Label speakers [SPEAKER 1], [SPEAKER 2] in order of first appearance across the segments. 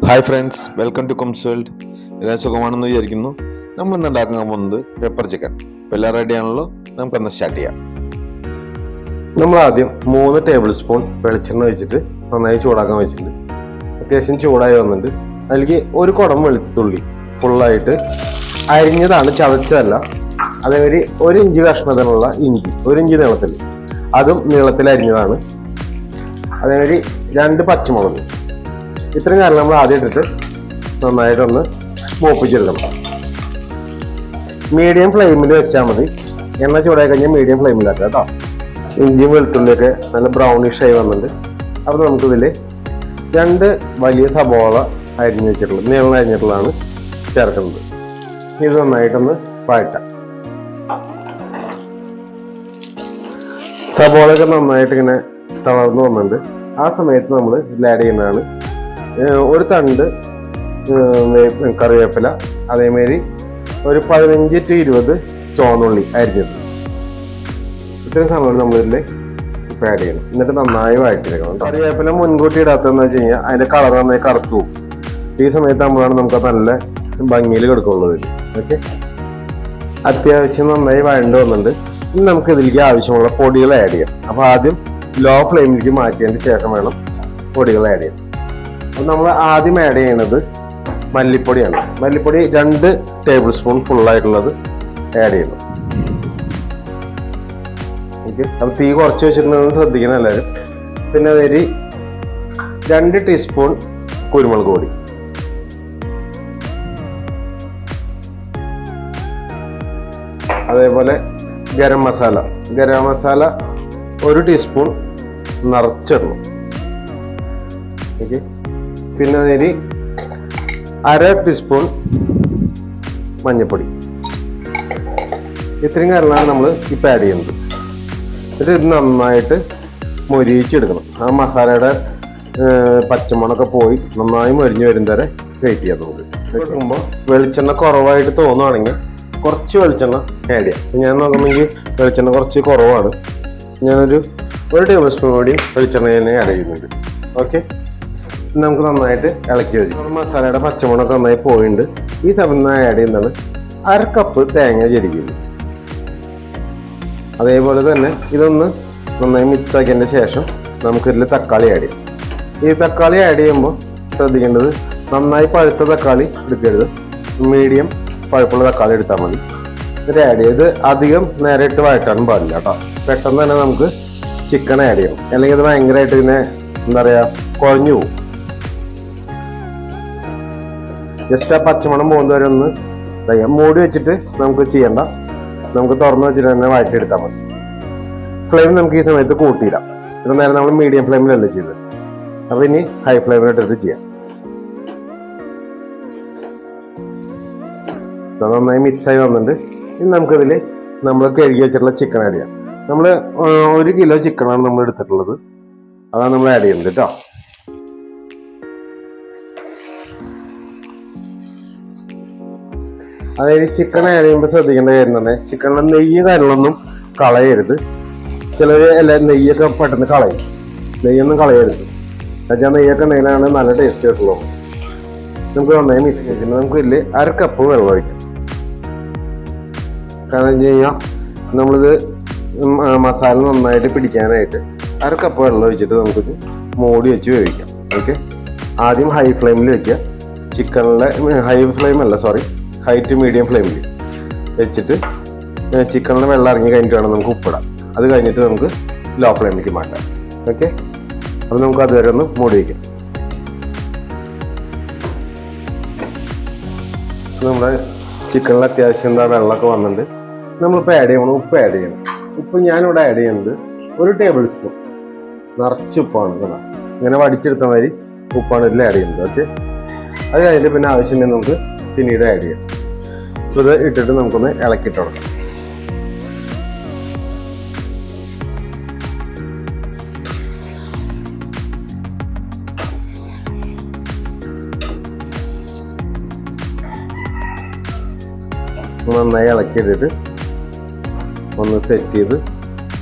[SPEAKER 1] Hi friends, welcome to Kums world. എല്ലാം സുഖമാണെന്ന് വിചാരിക്കുന്നു. നമ്മൾ ഇന്ന് ഉണ്ടാക്കാൻ പോകുന്നത് പെപ്പർ ചിക്കൻ. അപ്പോൾ എല്ലാം റെഡി ആണല്ലോ, നമുക്കൊന്ന് സ്റ്റാർട്ട് ചെയ്യാം. നമ്മൾ ആദ്യം 3 ടേബിൾ സ്പൂൺ വെളിച്ചെണ്ണ ഒഴിച്ചിട്ട് നന്നായി ചൂടാക്കാൻ വെച്ചിട്ടുണ്ട്. അത്യാവശ്യം ചൂടായി വന്നിട്ട് അതിലേക്ക് ഒരു കുടം വെളുത്തുള്ളി ഫുള്ളായിട്ട് അരിഞ്ഞതാണ്, ചതച്ചതല്ല. അതേമാതിരി 1 ഇഞ്ച് കഷ്ണത്തിനുള്ള ഇഞ്ചി, 1 ഇഞ്ച് നീളത്തിൽ, അതും നീളത്തിൽ അരിഞ്ഞതാണ്. അതേമാതിരി 2 പച്ചമുളക്. ഇത്രയും കാര്യം നമ്മൾ ആദ്യം ഇട്ടിട്ട് നന്നായിട്ടൊന്ന് മൂപ്പിച്ചെടുക്കണം. മീഡിയം ഫ്ലെയിമിൽ വെച്ചാൽ മതി. എണ്ണ ചൂടായി കഴിഞ്ഞാൽ മീഡിയം ഫ്ലെയിമിലാക്കാം കേട്ടോ. ഇഞ്ചിയും വെളുത്തുള്ളിയൊക്കെ നല്ല ബ്രൗണിഷ് ആയി വന്നിട്ടുണ്ട്. അപ്പോൾ നമുക്കിതിൽ 2 വലിയ സബോള അരിഞ്ഞ് വെച്ചിട്ടുള്ളത്, നീളം അരിഞ്ഞിട്ടുള്ളതാണ് ചേർക്കുന്നത്. ഇത് നന്നായിട്ടൊന്ന് വഴറ്റാം. സബോളയൊക്കെ നന്നായിട്ട് ഇങ്ങനെ തളർന്നു വന്നിട്ടുണ്ട്. ആ സമയത്ത് നമ്മൾ ഇതിൽ ആഡ് ചെയ്യുന്നതാണ് ഒരു തണ്ട് കറിവേപ്പില, അതേമാതിരി ഒരു 15 to 20 ചുവന്നുള്ളി അരിഞ്ഞത്. ഇത്രയും സമയം നമ്മളിതിൽ ഇപ്പം ആഡ് ചെയ്യണം. എന്നിട്ട് നന്നായി വഴറ്റിയെടുക്കണം. കറിവേപ്പില മുൻകൂട്ടി ഇടാത്തതെന്ന് വെച്ച് കഴിഞ്ഞാൽ അതിൻ്റെ കളർ നന്നായി കറുത്തു പോകും. ഈ സമയത്ത് നമ്മളാണ് നമുക്ക് നല്ല ഭംഗിയിൽ കിടക്കുള്ളത്. ഓക്കെ, അത്യാവശ്യം നന്നായി വഴണ്ട് വന്നിട്ടുണ്ട്. ഇനി നമുക്ക് ഇതിലേക്ക് ആവശ്യമുള്ള പൊടികൾ ആഡ് ചെയ്യാം. അപ്പോൾ ആദ്യം ലോ ഫ്ലെയിമിലേക്ക് മാറ്റിയതിന് ശേഷം വേണം പൊടികൾ ആഡ് ചെയ്യാൻ. അപ്പോൾ നമ്മൾ ആദ്യം ആഡ് ചെയ്യുന്നത് മല്ലിപ്പൊടിയാണ്. മല്ലിപ്പൊടി 2 ടേബിൾ സ്പൂൺ ഫുള്ളായിട്ടുള്ളത് ആഡ് ചെയ്യണം. ഓക്കെ, അപ്പോൾ തീ കുറച്ച് വെച്ചിട്ടുണ്ടെന്ന് ശ്രദ്ധിക്കണം എല്ലാവരും. പിന്നെ അതിൽ 2 ടീസ്പൂൺ കുരുമുളക് പൊടി, അതേപോലെ ഗരം മസാല 1 ടീസ്പൂൺ നിറച്ചിടണം. ഓക്കെ, പിന്നെ അതിൽ 1/2 ടീസ്പൂൺ മഞ്ഞൾപ്പൊടി. ഇത്രയും കാര്യങ്ങളാണ് നമ്മൾ ഇപ്പം ആഡ് ചെയ്യുന്നത്. എന്നിട്ട് ഇത് നന്നായിട്ട് മൊരിയിച്ചെടുക്കണം. ആ മസാലയുടെ പച്ചമണമൊക്കെ പോയി നന്നായി മൊരിഞ്ഞ് വരും വരെ വെയിറ്റ് ചെയ്യാം. നമുക്ക് എടുക്കുമ്പോൾ വെളിച്ചെണ്ണ കുറവായിട്ട് തോന്നുവാണെങ്കിൽ കുറച്ച് വെളിച്ചെണ്ണ ആഡ് ചെയ്യാം. ഞാൻ നോക്കുമ്പോൾ വെളിച്ചെണ്ണ കുറച്ച് കുറവാണ്. ഞാനൊരു 1 ടേബിൾ സ്പൂൺ കൂടി വെളിച്ചെണ്ണ തന്നെ ആഡ് ചെയ്യുന്നുണ്ട്. ഓക്കെ, നമുക്ക് നന്നായിട്ട് ഇളക്കി വെച്ചു. മസാലയുടെ പച്ചമുളകൊക്കെ നന്നായി പോയിട്ടുണ്ട്. ഈ സമയം ആഡ് ചെയ്യുന്നതാണ് 1/2 കപ്പ് തേങ്ങ ചെരുകിയത്. അതേപോലെ തന്നെ ഇതൊന്ന് നന്നായി മിക്സ് ആക്കിയതിൻ്റെ ശേഷം നമുക്കിതിൽ തക്കാളി ആഡ് ചെയ്യാം. ഈ തക്കാളി ആഡ് ചെയ്യുമ്പോൾ ശ്രദ്ധിക്കേണ്ടത് നന്നായി പഴുത്ത തക്കാളി എടുക്കരുത്, മീഡിയം പഴുപ്പുള്ള തക്കാളി എടുത്താൽ മതി. ഇത് ആഡ് ചെയ്ത് അധികം നേരെ ഇട്ട് വഴറ്റാനും പാടില്ല കേട്ടോ. പെട്ടെന്ന് തന്നെ നമുക്ക് ചിക്കൻ ആഡ് ചെയ്യണം, അല്ലെങ്കിൽ അത് ഭയങ്കരമായിട്ട് ഇങ്ങനെ എന്താ പറയുക കുഴഞ്ഞു പോകും. ജസ്റ്റ് ആ പച്ചമണം പോകുന്നവരെ ഒന്ന് മൂടി വെച്ചിട്ട് നമുക്ക് ചെയ്യണ്ട, നമുക്ക് തുറന്നു വെച്ചിട്ട് തന്നെ വഴറ്റിയെടുത്താൽ മതി. ഫ്ലെയിം നമുക്ക് ഈ സമയത്ത് കൂട്ടിയിടാം. ഇത് നേരം നമ്മൾ മീഡിയം ഫ്ലെയിമിലല്ലേ ചെയ്തത്, അപ്പോൾ ഇനി ഹൈ ഫ്ലെയിമിലിട്ടിട്ട് ചെയ്യാം. നന്നായി മിക്സായി വന്നിട്ടുണ്ട്. ഇനി നമുക്കിതിൽ നമ്മൾ കഴുകി വെച്ചിട്ടുള്ള ചിക്കൻ ആഡ് ചെയ്യാം. നമ്മൾ 1 കിലോ ചിക്കനാണ് നമ്മൾ എടുത്തിട്ടുള്ളത്, അതാണ് നമ്മൾ ആഡ് ചെയ്യുന്നത് കേട്ടോ. അതായത് ചിക്കൻ ആഡ് ചെയ്യുമ്പോൾ ശ്രദ്ധിക്കേണ്ട കാര്യം തന്നെ, ചിക്കനിലെ നെയ്യ് കാര്യങ്ങളൊന്നും കളയരുത്. ചിലർ എല്ലാവരും നെയ്യൊക്കെ പെട്ടെന്ന് കളയും. നെയ്യൊന്നും കളയരുത്. എന്നുവെച്ചാൽ നെയ്യൊക്കെ ഉണ്ടെങ്കിലാണ് നല്ല ടേസ്റ്റ് ആയിട്ടുള്ളൂ. നമുക്ക് നന്നായി മിക്സ് വെച്ചിട്ട് നമുക്ക് ഇതിൽ 1/2 കപ്പ് വെള്ളം ഒഴിക്കാം. കാരണം വെച്ച് കഴിഞ്ഞാൽ നമ്മളിത് മസാല നന്നായിട്ട് പിടിക്കാനായിട്ട് 1/2 കപ്പ് വെള്ളം ഒഴിച്ചിട്ട് നമുക്കിത് മൂടി വെച്ച് വേവിക്കാം. ഓക്കെ, ആദ്യം ഹൈ ഫ്ലെയിമിൽ വെക്കുക. ചിക്കനിലെ ഹൈ ടു മീഡിയം ഫ്ലെയിമിൽ വെച്ചിട്ട് ചിക്കനിലെ വെള്ളം ഇറങ്ങി കഴിഞ്ഞിട്ട് വേണം നമുക്ക് ഉപ്പിടാം. അത് കഴിഞ്ഞിട്ട് നമുക്ക് ലോ ഫ്ലെയിമിലേക്ക് മാറ്റാം. ഓക്കെ, അപ്പോൾ നമുക്ക് അതുവരെ ഒന്ന് മൂടി വയ്ക്കാം. നമ്മുടെ ചിക്കനിൽ അത്യാവശ്യം എന്താ വെള്ളമൊക്കെ വന്നിട്ടുണ്ട്. നമ്മളിപ്പോൾ ആഡ് ചെയ്യണം, ഉപ്പ് ആഡ് ചെയ്യണം. ഉപ്പ് ഞാനിവിടെ ആഡ് ചെയ്യുന്നത് 1 ടേബിൾ സ്പൂൺ നിറച്ച് ഉപ്പാണ് കേട്ടോ. ഇങ്ങനെ വടിച്ചെടുത്ത മാതിരി ഉപ്പാണ് ഇതിൽ ആഡ് ചെയ്യുന്നത്. ഓക്കെ, അത് കഴിഞ്ഞിട്ട് പിന്നെ ആവശ്യമുണ്ടെങ്കിൽ നമുക്ക് പിന്നീട് ആഡ് ചെയ്യാം. അപ്പോൾ ഇത് ഇട്ടിട്ട് നമുക്കൊന്ന് ഇളക്കിയിട്ട് കൊടുക്കാം. നന്നായി ഇളക്കിയിട്ടിട്ട് ഒന്ന് സെറ്റ് ചെയ്ത്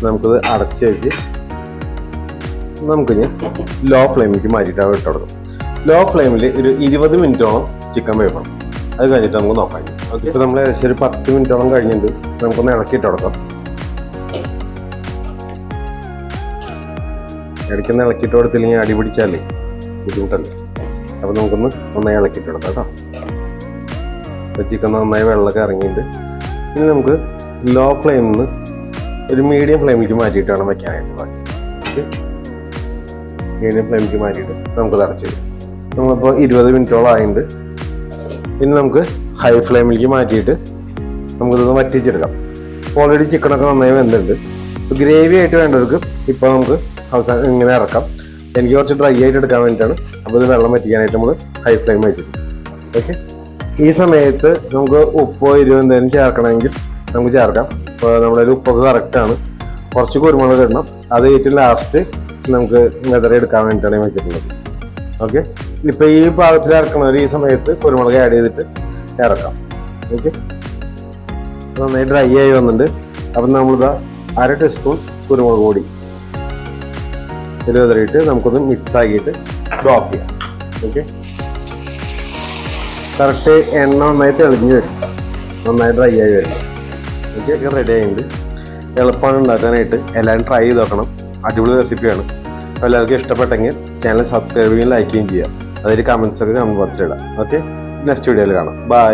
[SPEAKER 1] നമുക്കിത് അടച്ച് വെച്ച് നമുക്കിനി ലോ ഫ്ലെയിമിലേക്ക് മാറ്റിയിട്ട് അവിടെ ഇട്ട് കൊടുക്കും. ലോ ഫ്ലെയിമിൽ ഒരു 20 മിനിറ്റോളം ചിക്കൻ വേവണം. അത് കഴിഞ്ഞിട്ട് നമുക്ക് നോക്കാം. ഓക്കെ, ഇപ്പോൾ നമ്മൾ ഏകദേശം ഒരു 10 മിനിറ്റോളം കഴിഞ്ഞിട്ട് നമുക്കൊന്ന് ഇളക്കിയിട്ട് കൊടുക്കാം. ഇടയ്ക്കൊന്ന് ഇളക്കിയിട്ട് കൊടുത്തില്ലെങ്കിൽ അടി പിടിച്ചാലേ ബുദ്ധിമുട്ടല്ലേ. അപ്പോൾ നമുക്കൊന്ന് നന്നായി ഇളക്കിയിട്ട് കൊടുക്കാം കേട്ടോ. അപ്പോൾ ചിക്കൻ നന്നായി വെള്ളമൊക്കെ ഇറങ്ങിയിട്ട് ഇനി നമുക്ക് ലോ ഫ്ലെയിമിൽ നിന്ന് ഒരു മീഡിയം ഫ്ലെയിമിലേക്ക് മാറ്റിയിട്ട് വേണം വയ്ക്കാനായിട്ട്. ബാക്കി ഓക്കെ, മീഡിയം ഫ്ലെയിമിലേക്ക് മാറ്റിയിട്ട് നമുക്ക് അടച്ചു വരും. നമ്മളിപ്പോൾ 20 മിനിറ്റോളം ആയിട്ടുണ്ട്. ഇനി നമുക്ക് ഹൈ ഫ്ലെയിമിലേക്ക് മാറ്റിയിട്ട് നമുക്കിതൊന്ന് വറ്റിച്ചെടുക്കാം. ഓൾറെഡി ചിക്കനൊക്കെ നന്നായി വെന്തിട്ടുണ്ട്. ഗ്രേവി ആയിട്ട് വേണ്ടവർക്ക് ഇപ്പോൾ നമുക്ക് അവസാനം ഇങ്ങനെ ഇറക്കാം. എനിക്ക് കുറച്ച് ഡ്രൈ ആയിട്ട് എടുക്കാൻ വേണ്ടിയിട്ടാണ്. അപ്പോൾ ഇത് വെള്ളം വറ്റിക്കാനായിട്ട് നമ്മൾ ഹൈ ഫ്ലെയിം വെച്ചിട്ടുണ്ട്. ഓക്കെ, ഈ സമയത്ത് നമുക്ക് ഉപ്പോ എരിവോ എന്തെങ്കിലും ചേർക്കണമെങ്കിൽ നമുക്ക് ചേർക്കാം. അപ്പോൾ നമ്മുടെ ഒരു ഉപ്പൊക്കെ കറക്റ്റാണ്. കുറച്ച് കുരുമുളക് ഇടണം. അത് ഏറ്റവും ലാസ്റ്റ് നമുക്ക് വെതറി എടുക്കാൻ വേണ്ടിയിട്ടാണ് വെച്ചിട്ടുള്ളത്. ഓക്കെ, ഇപ്പോൾ ഈ പാകത്തിൽ ഇറക്കണവർ ഈ സമയത്ത് കുരുമുളക് ആഡ് ചെയ്തിട്ട് ഇറക്കാം. ഓക്കെ, നന്നായി ഡ്രൈ ആയി വന്നിട്ടുണ്ട്. അപ്പം നമ്മളിതാ 1/2 ടീസ്പൂൺ കുരുമുളക് പൊടി ഇതിൽ വെതറിയിട്ട് നമുക്കൊന്ന് മിക്സ് ആക്കിയിട്ട് ഡ്രോപ്പ് ചെയ്യാം. ഓക്കെ, കറക്റ്റ് എണ്ണ നന്നായി തെളിഞ്ഞ് വരും, നന്നായി ഡ്രൈ ആയി വരും. ഓക്കെ, റെഡി ആയിട്ടുണ്ട്. എളുപ്പമാണ് ഉണ്ടാക്കാനായിട്ട്. എല്ലാവരും ട്രൈ ചെയ്ത് നോക്കണം. അടിപൊളി റെസിപ്പിയാണ്. അപ്പോൾ എല്ലാവർക്കും ഇഷ്ടപ്പെട്ടെങ്കിൽ ചാനൽ സബ്സ്ക്രൈബ് ചെയ്യുകയും ലൈക്ക് ചെയ്യുകയും ചെയ്യാം. അതായത് കമൻസ് ഒക്കെ കമൻറ്റ് ബോക്സിൽ ഇടാം. ഓക്കെ, നെക്സ്റ്റ് വീഡിയോയിൽ കാണാം. ബൈ.